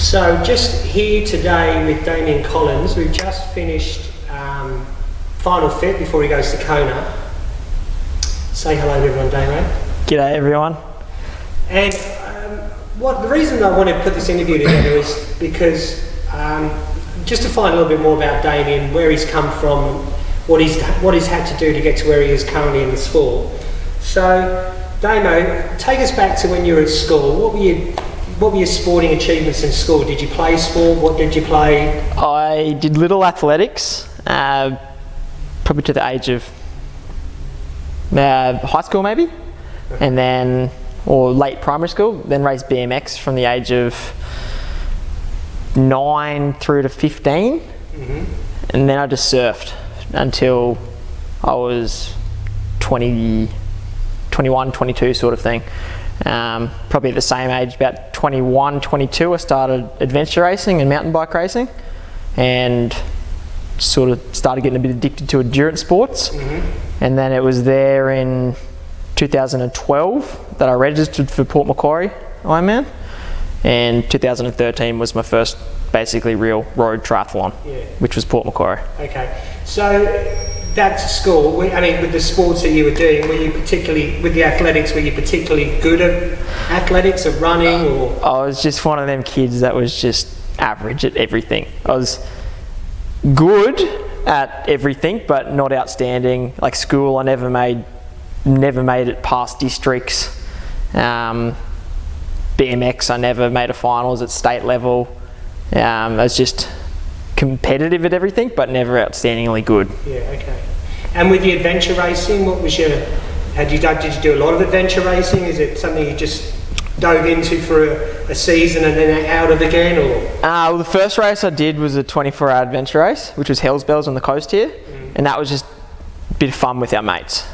So just here today with Damien Collins, we've just finished final fit before he goes to Kona. Say hello to everyone, Damien. G'day everyone. And the reason I wanted to put this interview together is because just to find a little bit more about Damien, where he's come from, what he's had to do to get to where he is currently in the sport. So, Damo, take us back to when you were at school. What were your sporting achievements in school? Did you play sport? What did you play? I did little athletics, probably to the age of high school maybe, and then, or late primary school, then raced BMX from the age of 9 through to 15, and then I just surfed until I was 20, 21, 22 sort of thing. Probably at the same age, about 21, 22, I started adventure racing and mountain bike racing, and sort of started getting a bit addicted to endurance sports. And then it was there in 2012 that I registered for Port Macquarie Ironman, and 2013 was my first basically real road triathlon, which was Port Macquarie. Okay, so that's school. I mean, with the sports that you were doing, were you particularly, with the athletics, were you particularly good at athletics, at running, or? I was just one of them kids that was just average at everything. I was good at everything, but not outstanding. Like school, I never made it past districts. BMX, I never made a finals at state level. I was just competitive at everything, but never outstandingly good. Yeah, okay. And with the adventure racing, what was did you do a lot of adventure racing? Is it something you just dove into for a season and then out of again, or? Well, the first race I did was a 24-hour adventure race, which was Hell's Bells on the coast here, and that was just a bit of fun with our mates.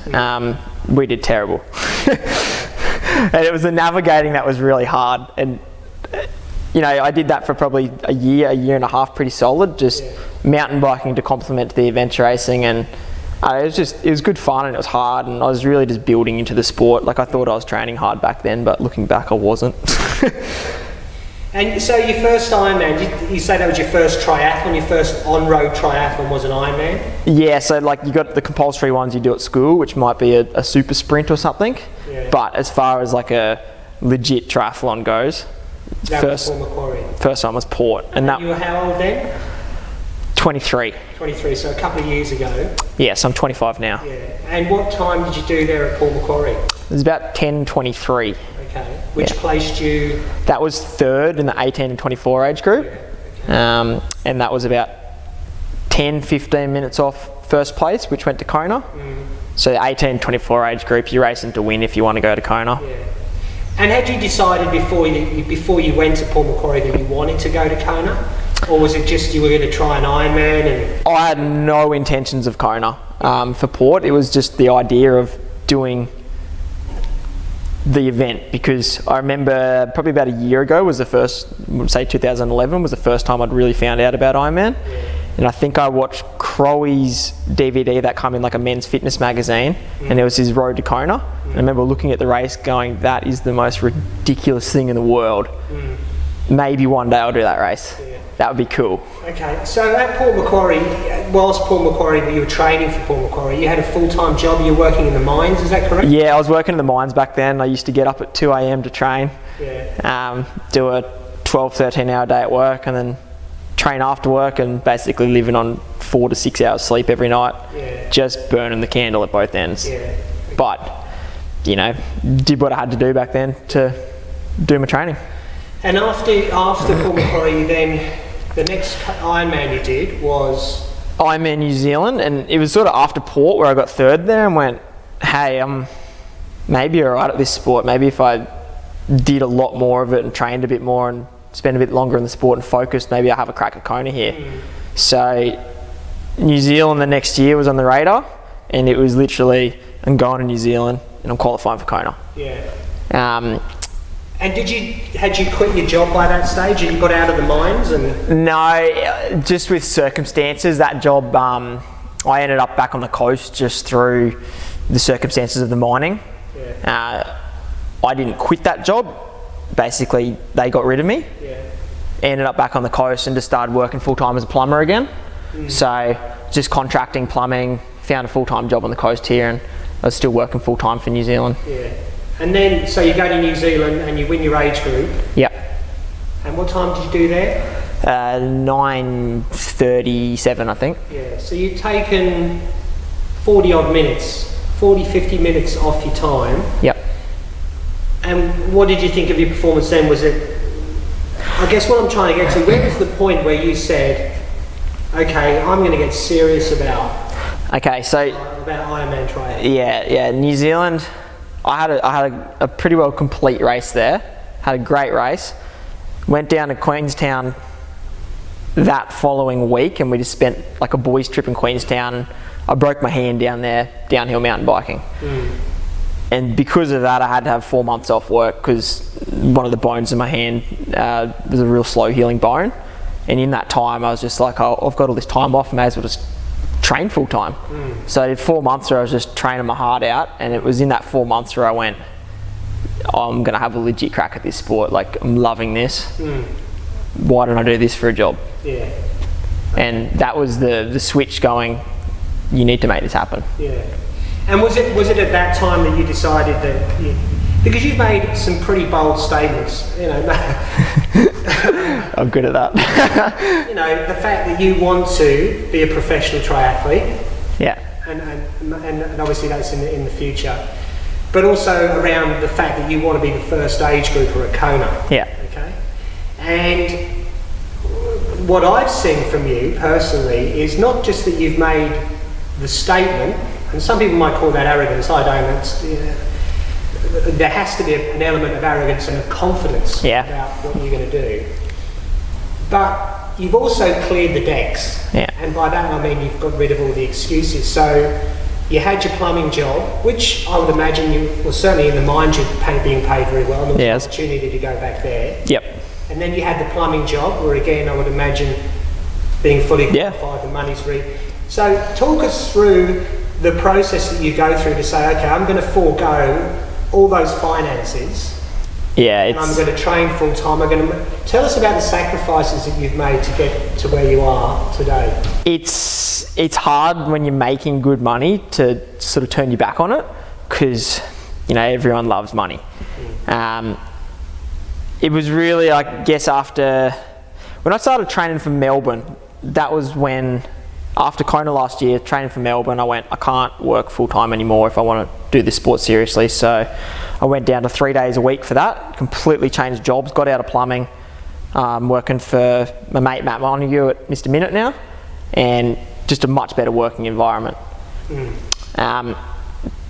We did terrible. And it was the navigating that was really hard, and you know, I did that for probably a year and a half, pretty solid, just mountain biking to complement the adventure racing, and it was good fun, and it was hard, and I was really just building into the sport. Like, I thought I was training hard back then, but looking back I wasn't. And so your first Ironman, you say that was your first triathlon, your first on-road triathlon was an Ironman? Yeah, so like you got the compulsory ones you do at school, which might be a super sprint or something, but as far as like a legit triathlon goes, first one was Port. And you were how old then? 23. 23, so a couple of years ago. Yes, I'm 25 now. Yeah. And what time did you do there at Port Macquarie? It was about 10:23. Okay. Which placed you? That was third in the 18 and 24 age group. Yeah. Okay. And that was about 10-15 minutes off first place, which went to Kona. So the 18-24 age group, you're racing to win if you want to go to Kona. Yeah. And had you decided before you went to Port Macquarie that you wanted to go to Kona? Or was it just you were going to try an Ironman? And I had no intentions of Kona for Port. It was just the idea of doing the event, because I remember probably about a year ago was the first, say 2011 was the first time I'd really found out about Ironman. And I think I watched Crowey's DVD that came in like a men's fitness magazine, and it was his Road to Kona. And I remember looking at the race going, that is the most ridiculous thing in the world. Maybe one day I'll do that race. That would be cool. Okay, so at Port Macquarie, whilst Port Macquarie, you were training for Port Macquarie, you had a full-time job, you were working in the mines, is that correct? Yeah, I was working in the mines back then. I used to get up at 2 a.m. to train, do a 12, 13-hour day at work, and then train after work, and basically living on 4 to 6 hours sleep every night, just burning the candle at both ends. But, you know, did what I had to do back then to do my training. And after Port Macquarie, then the next Ironman you did was? Ironman New Zealand, and it was sort of after Port where I got third there and went, hey, I'm maybe alright at this sport. Maybe if I did a lot more of it and trained a bit more and spent a bit longer in the sport and focused, maybe I have a crack at Kona here. So New Zealand the next year was on the radar, and it was literally, I'm going to New Zealand and I'm qualifying for Kona. And had you quit your job by that stage, and you got out of the mines? And no, just with circumstances. That job, I ended up back on the coast just through the circumstances of the mining. I didn't quit that job. Basically, they got rid of me. ended up back on the coast and just started working full-time as a plumber again. So just contracting plumbing, found a full-time job on the coast here, and I was still working full-time for New Zealand. Yeah. And then, so you go to New Zealand and you win your age group. Yep. And what time did you do there? 9:37, I think. Yeah, so you've taken 40 50 minutes off your time. Yep. And what did you think of your performance then? Was it, I guess what I'm trying to get to, where was the point where you said, okay, I'm going to get serious about Ironman Triathlon? Yeah, New Zealand, I had a pretty well complete race there, had a great race, went down to Queenstown that following week, and we just spent like a boys trip in Queenstown, and I broke my hand down there, downhill mountain biking. And because of that, I had to have 4 months off work because one of the bones in my hand was a real slow healing bone. And in that time, I was just like, oh, I've got all this time off, I may as well just train full time. So I did 4 months where I was just training my heart out, and it was in that 4 months where I went, oh, I'm going to have a legit crack at this sport. Like, I'm loving this. Why don't I do this for a job? Yeah. And that was the switch going, you need to make this happen. Yeah. And was it at that time that you decided that, because you've made some pretty bold statements, you know. I'm good at that. You know, the fact that you want to be a professional triathlete. Yeah. And obviously that's in the future. But also around the fact that you want to be the first age grouper at Kona. Yeah. Okay. And what I've seen from you personally is not just that you've made the statement, and some people might call that arrogance, I don't. It's, there has to be an element of arrogance and of confidence about what you're going to do. But you've also cleared the decks. Yeah. And by that I mean you've got rid of all the excuses. So you had your plumbing job, which I would imagine you were certainly in the mind you're being paid very well, and there was an opportunity to go back there. Yep. And then you had the plumbing job, where again I would imagine being fully qualified, the money's So talk us through the process that you go through to say, okay, I'm going to forego all those finances. Yeah, and I'm going to train full time. Tell us about the sacrifices that you've made to get to where you are today. It's hard when you're making good money to sort of turn your back on it, because everyone loves money. It was really, I guess, after when I started training for Melbourne, that was when, after Kona last year, training for Melbourne, I went, I can't work full time anymore if I want to do this sport seriously. So I went down to 3 days a week for that, completely changed jobs, got out of plumbing, working for my mate Matt Montague at Mr. Minute now, and just a much better working environment.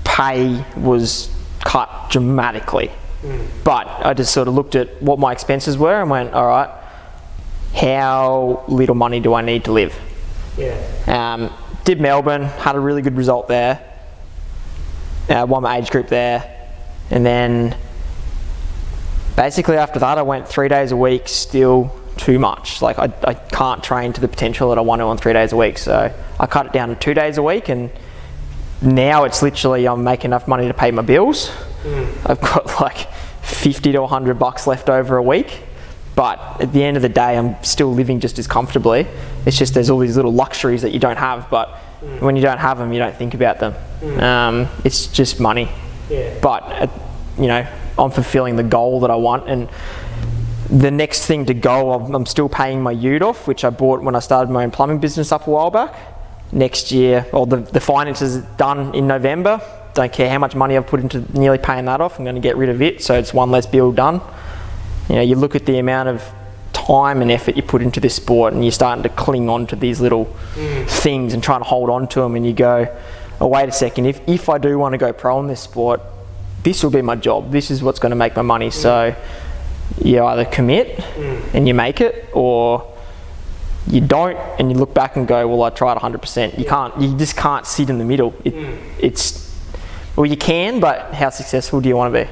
Pay was cut dramatically, but I just sort of looked at what my expenses were and went, all right, how little money do I need to live? Yeah. Did Melbourne, had a really good result there, won my age group there, and then basically after that I went 3 days a week, still too much. Like I can't train to the potential that I want to on 3 days a week, so I cut it down to 2 days a week, and now it's literally I'm making enough money to pay my bills. I've got like 50 to 100 bucks left over a week. But at the end of the day, I'm still living just as comfortably. It's just there's all these little luxuries that you don't have, but when you don't have them, you don't think about them. It's just money. Yeah. But, I'm fulfilling the goal that I want. And the next thing to go, I'm still paying my ute off, which I bought when I started my own plumbing business up a while back. Next year, the finances are done in November. Don't care how much money I've put into nearly paying that off. I'm going to get rid of it, so it's one less bill done. You look at the amount of time and effort you put into this sport, and you're starting to cling on to these little things and trying to hold on to them, and you go, oh, wait a second, if I do want to go pro in this sport, this will be my job. This is what's going to make my money. So you either commit and you make it, or you don't and you look back and go, well, I tried 100%. You just can't sit in the middle. Well, you can, but how successful do you want to be?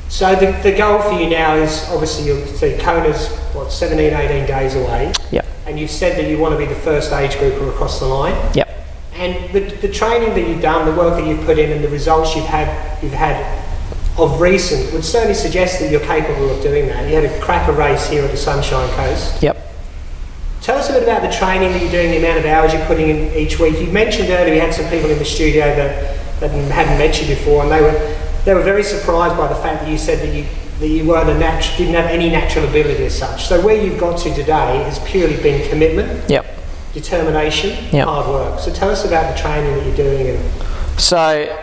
So the goal for you now is, obviously, you'll see Kona's 17, 18 days away. Yep. And you've said that you want to be the first age grouper across the line. Yep. And the training that you've done, the work that you've put in, and the results you've had of recent would certainly suggest that you're capable of doing that. You had a cracker race here at the Sunshine Coast. Yep. Tell us a bit about the training that you're doing, the amount of hours you're putting in each week. You mentioned earlier you had some people in the studio that hadn't met you before, and they were very surprised by the fact that you said that you weren't didn't have any natural ability as such. So where you've got to today has purely been commitment, yep, determination, yep, hard work. So tell us about the training that you're doing. So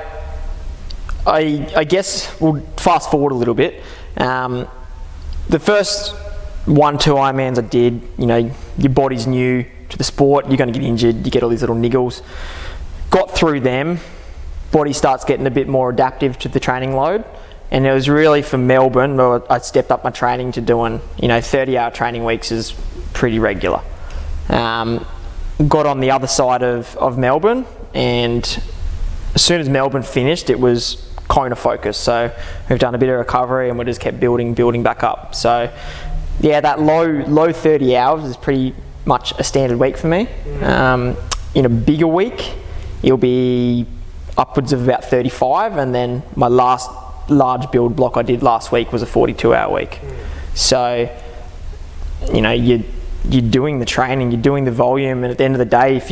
I guess we'll fast forward a little bit. The first 1-2 Ironmans I did, you know, your body's new to the sport, you're going to get injured, you get all these little niggles. Got through them, body starts getting a bit more adaptive to the training load, and it was really for Melbourne where I stepped up my training to doing, you know, 30-hour training weeks is pretty regular. Got on the other side of Melbourne, and as soon as Melbourne finished, it was Kona focus. So we've done a bit of recovery and we just kept building back up. So yeah, that low 30 hours is pretty much a standard week for me. In a bigger week, it'll be upwards of about 35, and then my last large build block I did last week was a 42-hour week. So, you know, you're doing the training, you're doing the volume, and at the end of the day, if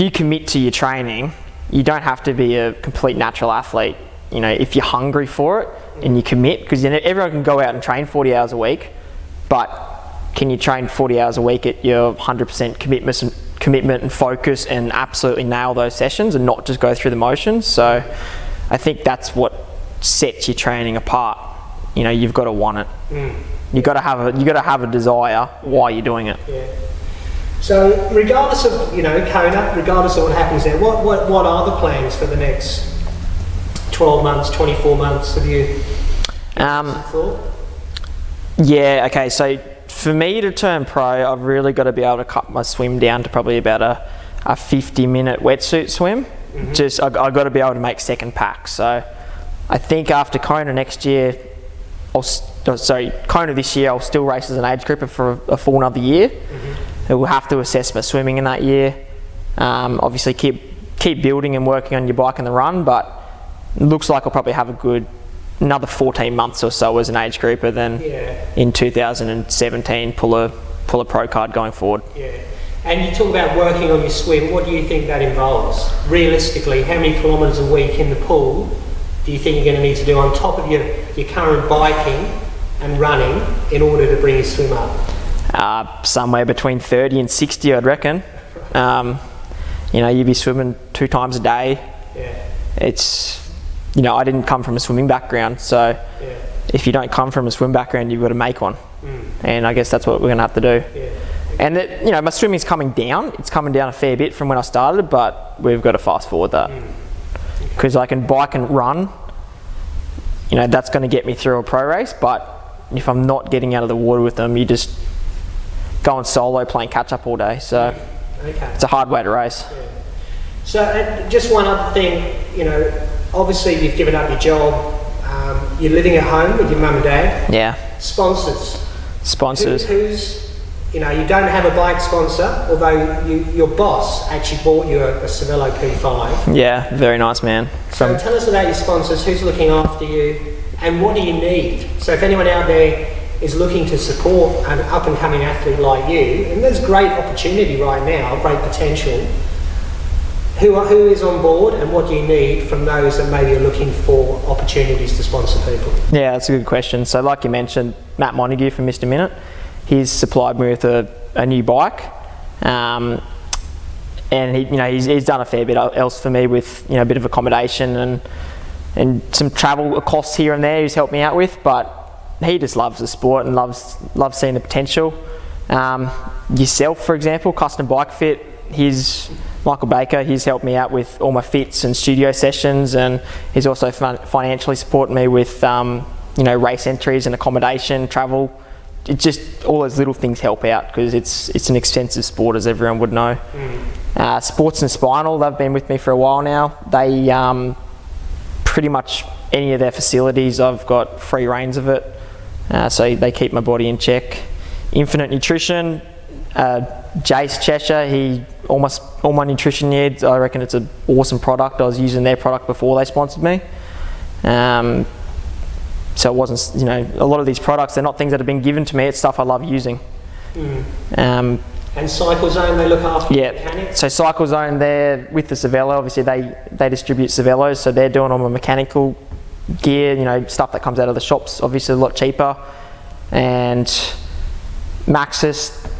you commit to your training, you don't have to be a complete natural athlete. You know, if you're hungry for it and you commit, because you know, everyone can go out and train 40 hours a week, but can you train 40 hours a week at your 100% commitment and focus and absolutely nail those sessions and not just go through the motions? So I think that's what sets your training apart. You know, you've got to want it. You've got to have a desire why you're doing it. Yeah. So regardless of, you know, Kona, regardless of what happens there, what are the plans for the next 12 months, 24 months? Have you thought? Yeah, okay, so for me to turn pro, I've really got to be able to cut my swim down to probably about a 50-minute wetsuit swim. I've got to be able to make second pack. So I think after Kona next year, Kona this year, I'll still race as an age grouper for a full another year. We'll have to assess my swimming in that year. Obviously keep building and working on your bike and the run, but it looks like I'll probably have another 14 months or so as an age grouper, then in 2017 pull a pro card going forward. Yeah. And you talk about working on your swim. What do you think that involves? Realistically, how many kilometres a week in the pool do you think you're going to need to do on top of your current biking and running in order to bring your swim up? Somewhere between 30 and 60, I'd reckon. You know, you'd be swimming 2 times a day. Yeah. It's, you know, I didn't come from a swimming background, so if you don't come from a swim background, you've got to make one. And I guess that's what we're going to have to do. Yeah. And you know, my swimming's coming down. It's coming down a fair bit from when I started, but we've got to fast forward that. Because I can bike and run, you know, that's going to get me through a pro race, but if I'm not getting out of the water with them, you just going solo playing catch up all day. So it's a hard way to race. Yeah. So just one other thing, you know, obviously you've given up your job, you're living at home with your mum and dad. Yeah. Sponsors. Sponsors. You know, you don't have a bike sponsor, although your boss actually bought you a Cervelo P5. Yeah, very nice man. So tell us about your sponsors, who's looking after you, and what do you need? So if anyone out there is looking to support an up-and-coming athlete like you, and there's great opportunity right now, great potential, who is on board and what do you need from those that maybe are looking for opportunities to sponsor people? Yeah, that's a good question. So like you mentioned, Matt Montague from Mr. Minute, he's supplied me with a new bike, and he's done a fair bit else for me with, you know, a bit of accommodation and some travel costs here and there he's helped me out with, but he just loves the sport and loves seeing the potential. Yourself, for example, Custom Bike Fit, Michael Baker, he's helped me out with all my fits and studio sessions, and he's also financially supported me with race entries and accommodation, travel. It just, all those little things help out because it's an expensive sport, as everyone would know. Sports and Spinal, they've been with me for a while now. They pretty much any of their facilities, I've got free reins of it, so they keep my body in check. Infinite Nutrition, Jace Cheshire, all my nutrition needs, I reckon it's an awesome product. I was using their product before they sponsored me. So it wasn't, you know, a lot of these products, they're not things that have been given to me, it's stuff I love using. And Cycle Zone, they look after mechanics? So Cycle Zone, they're with the Cervelo, obviously they distribute Cervelos, so they're doing all my mechanical gear, you know, stuff that comes out of the shops, obviously a lot cheaper. And Maxxis,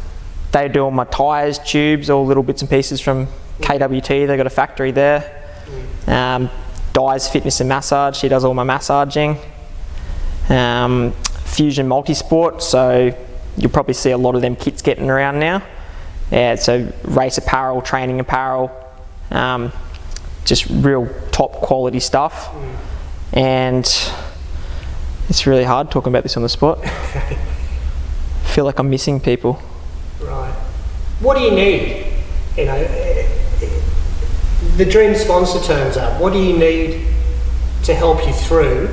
they do all my tyres, tubes, all little bits and pieces from KWT, they've got a factory there. Di's Fitness and Massage, she does all my massaging. Fusion Multisport, so you'll probably see a lot of them kits getting around now. Yeah, so race apparel, training apparel, just real top quality stuff. And it's really hard talking about this on the spot. I feel like I'm missing people. Right. What do you need? You know, the dream sponsor turns up. What do you need to help you through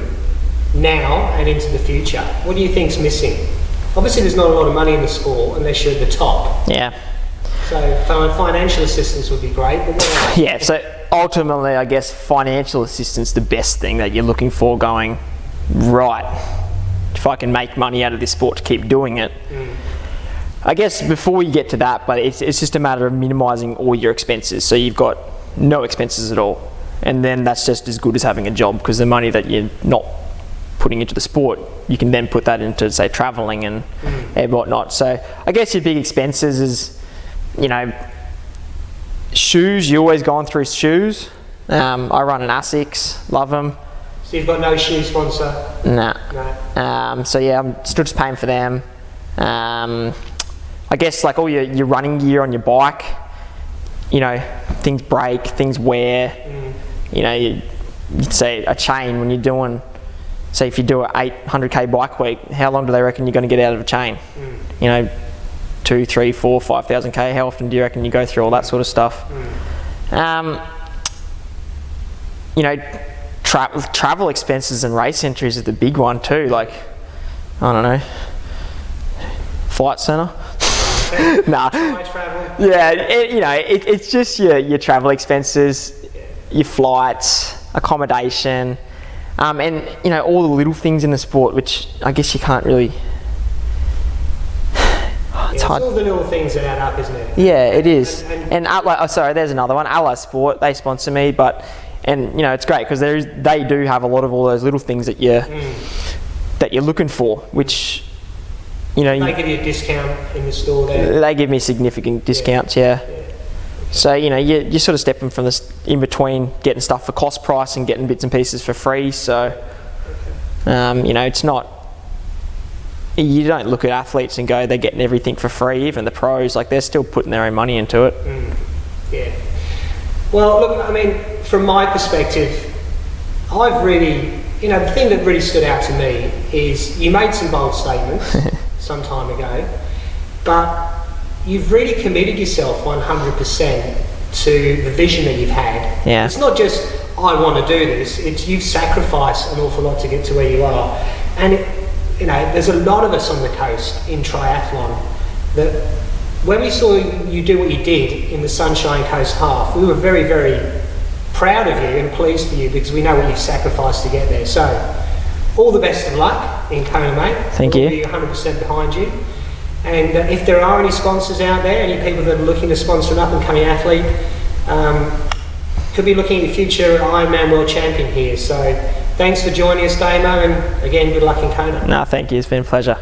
now and into the future? What do you think's missing? Obviously there's not a lot of money in the sport unless you're at the top. Yeah. So financial assistance would be great, but what else? Yeah, so ultimately I guess financial assistance is the best thing that you're looking for, going, right, if I can make money out of this sport to keep doing it. I guess before you get to that, but it's just a matter of minimising all your expenses. So you've got no expenses at all. And then that's just as good as having a job, because the money that you're not putting into the sport, you can then put that into, say, travelling and whatnot. So I guess your big expenses is, you know, shoes. You're always going through shoes. I run an Asics, love them. So you've got no shoe sponsor? Nah. No. So yeah, I'm still just paying for them. I guess like all your running gear on your bike, you know, things break, things wear. You know, you'd say a chain when you're doing, say if you do a 800k bike week, how long do they reckon you're going to get out of a chain? You know, 2, 3, 4, 5,000k. How often do you reckon you go through all that sort of stuff? You know, travel expenses and race entries is the big one too. Like, I don't know, flight centre. Nah. Yeah, it's just your travel expenses, your flights, accommodation, and you know, all the little things in the sport, which I guess you can't really. It's hard. All the little things that add up, isn't it? Yeah, it is. And sorry, there's another one. Ally Sport, they sponsor me, and you know, it's great because they do have a lot of all those little things that you're looking for, which, you know, they give you a discount in the store there. They give me significant discounts, yeah. So you know, you're sort of stepping from this in between getting stuff for cost price and getting bits and pieces for free. So you know, it's not. You don't look at athletes and go, they're getting everything for free. Even the pros, like, they're still putting their own money into it. Yeah. Well, look, I mean, from my perspective, I've really, you know, the thing that really stood out to me is you made some bold statements some time ago, but you've really committed yourself 100% to the vision that you've had. Yeah. It's not just, I want to do this, it's you've sacrificed an awful lot to get to where you are. And you know, there's a lot of us on the coast in triathlon that when we saw you do what you did in the Sunshine Coast Half, we were very, very proud of you and pleased for you, because we know what you've sacrificed to get there. So, all the best of luck in Kona, mate. Thank you. We'll be 100% behind you. And if there are any sponsors out there, any people that are looking to sponsor an up-and-coming athlete, could be looking at your future Ironman World Champion here. So, thanks for joining us, Damo, and again, good luck in Kona. No, thank you. It's been a pleasure.